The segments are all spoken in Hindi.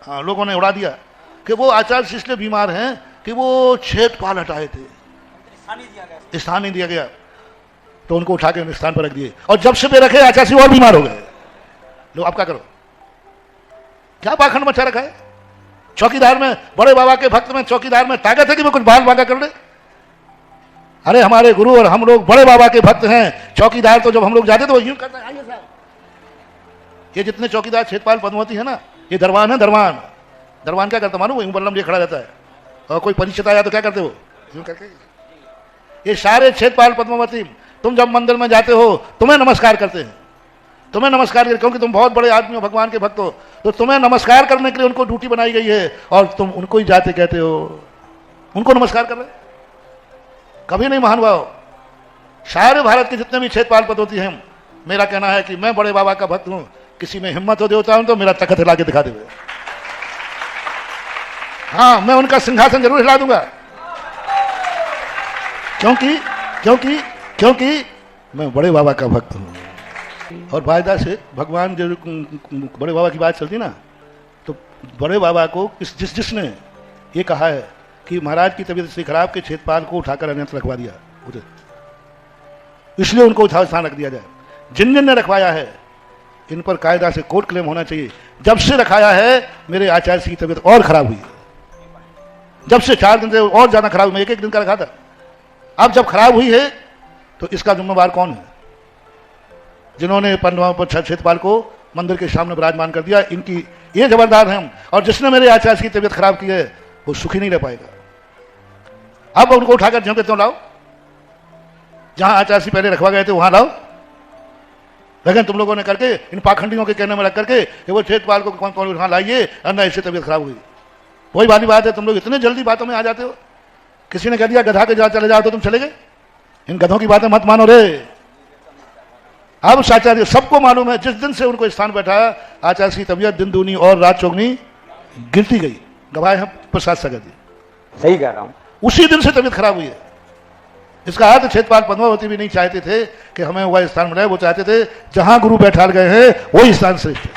हाँ, लोगों ने उड़ा दिया कि वो आचार्य श्री इसलिए बीमार हैं कि वो क्षेत्रपाल हटाए थे, स्थान नहीं दिया गया, तो उनको उठा के स्थान पर रख दिए, और जब से पे रखे आचार्य श्री और बीमार हो गए। लो अब क्या करो, क्या पाखंड मचा रखा है। चौकीदार में, बड़े बाबा के भक्त में, चौकीदार में ताकत है कि वो कुछ बाल बांका कर ले। अरे हमारे गुरु और हम लोग बड़े बाबा के भक्त हैं, चौकीदार तो जब हम लोग जाते तो यूं करते हैं, आइए साहब। ये जितने चौकीदार क्षेत्रपाल पद्मावती है ना, ये दरवान है, दरवान। दरवान क्या करता मालूम, वो बल्लम लिए खड़ा रहता है, और कोई परिचित आया तो क्या करते हो, यूं करके। ये सारे क्षेत्रपाल पद्मावती, तुम जब मंदिर में जाते हो तुम्हें नमस्कार करते हैं, तुम्हें नमस्कार करते, क्योंकि तुम बहुत बड़े आदमी हो, भगवान के भक्त हो, तो तुम्हें नमस्कार करने के लिए उनको ड्यूटी बनाई गई है, और तुम उनको ही जाते कहते हो, उनको नमस्कार कर रहे। कभी नहीं महानुभाव। सारे भारत के जितने भी क्षेत्रपाल पद्मावती हैं, मेरा कहना है कि मैं बड़े बाबा का भक्त हूं, किसी में हिम्मत हो देवता हूं तो मेरा तख्त हिला के दिखा देवे। हाँ, मैं उनका सिंहासन जरूर हिला दूंगा, क्योंकि क्योंकि क्योंकि मैं बड़े बाबा का भक्त हूं। और फायदा से भगवान जो बड़े बाबा की बात चलती ना, तो बड़े बाबा को जिसने ये कहा है कि महाराज की तबीयत से खराब के क्षेत्रपाल को उठाकर अन्यत्र रखवा दिया, उधर इसलिए उनको उठा स्थान रख दिया जाए। जिन जिन ने रखवाया है इन पर कायदा से कोर्ट क्लेम होना चाहिए। जब से रखाया है मेरे आचार्य की तबीयत और खराब हुई है, जब से 4 दिन से और ज्यादा खराब हुई। मैं एक दिन का रखा था, अब जब खराब हुई है तो इसका जिम्मेवार कौन है? जिन्होंने क्षेत्रपाल को मंदिर के सामने विराजमान कर दिया, इनकी ये जबरदार हैं। और जिसने मेरे आचार्य की तबीयत खराब की है वो सुखी नहीं रह पाएगा। अब उनको उठाकर ज्यों के त्यों लाओ, जहां आचार्य पहले रखवा गए थे वहां लाओ। लेकिन तुम लोगों ने करके इन पाखंडियों के कहने में रख करके कि वो क्षेत्रपाल को कौन कौन वहां लाइए, अन्ना इससे तबीयत खराब हुई। वही वाली बात है, तुम लोग इतने जल्दी बातों में आ जाते हो। किसी ने कह दिया गधा के जहां चले जाओ तो तुम चले गए। इन गधों की बातें मत मानो रे। अब आचार्य सबको मालूम है, जिस दिन से उनको स्थान बैठा आचार्य की तबीयत दिन दूनी और रात चौगनी गिरती गई। गवाह है प्रसाद सगत जी, सही कह रहा हूं। उसी दिन से तबीयत खराब हुई है। इसका अर्थ क्षेत्रपाल पद्मावती भी नहीं चाहते थे कि हमें वह स्थान मिले, वो चाहते थे जहां गुरु बैठा गए हैं वही स्थान श्रेष्ठ है।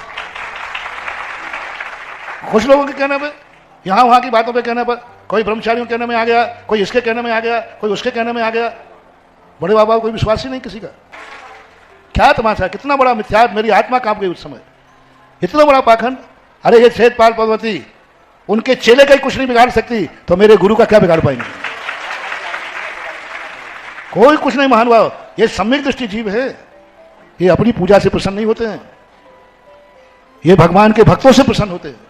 कुछ लोगों के कहने पर, यहां वहां की बातों पे कहने पर, कोई ब्रह्मचारियों कहने में आ गया, कोई इसके कहने में आ गया, कोई उसके कहने में आ गया। बड़े बाबा को कोई विश्वास ही नहीं किसी का। क्या तमाशा, कितना बड़ा मिथ्या, मेरी आत्मा कांप गई उस समय, इतना बड़ा पाखंड। अरे ये क्षेत्रपाल पद्मावती उनके चेले का ही कुछ नहीं बिगाड़ सकती, तो मेरे गुरु का क्या बिगाड़ पाएंगे? कोई कुछ नहीं महानुभाव। ये सम्यक दृष्टि जीव है, ये अपनी पूजा से प्रसन्न नहीं होते हैं, ये भगवान के भक्तों से प्रसन्न होते हैं,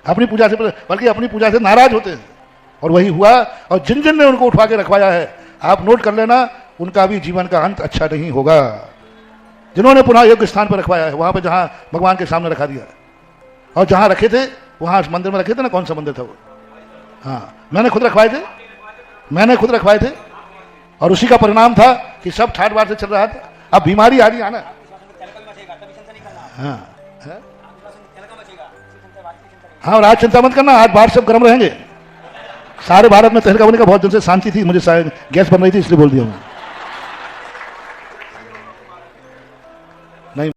अपनी पूजा से बल्कि अपनी पूजा से नाराज होते हैं। और वही हुआ। और जिन जिन ने उनको उठवा के रखवाया है, आप नोट कर लेना, उनका भी जीवन का अंत अच्छा नहीं होगा। जिन्होंने पुनः योग्य स्थान पर रखवाया है, वहां पर जहां भगवान के सामने रखा दिया, और जहां रखे थे वहां मंदिर में रखे थे ना, कौन सा मंदिर था वो? हाँ, मैंने खुद रखवाए थे, और उसी का परिणाम था कि सब ठाट बाट से चल रहा था। अब बीमारी आ रही है ना। हाँ, और आज चिंता मत करना, आज बाहर सब गर्म रहेंगे। सारे भारत में तहलका होने का बहुत दिन से शांति थी, मुझे गैस बन रही थी इसलिए बोल दिया मैं।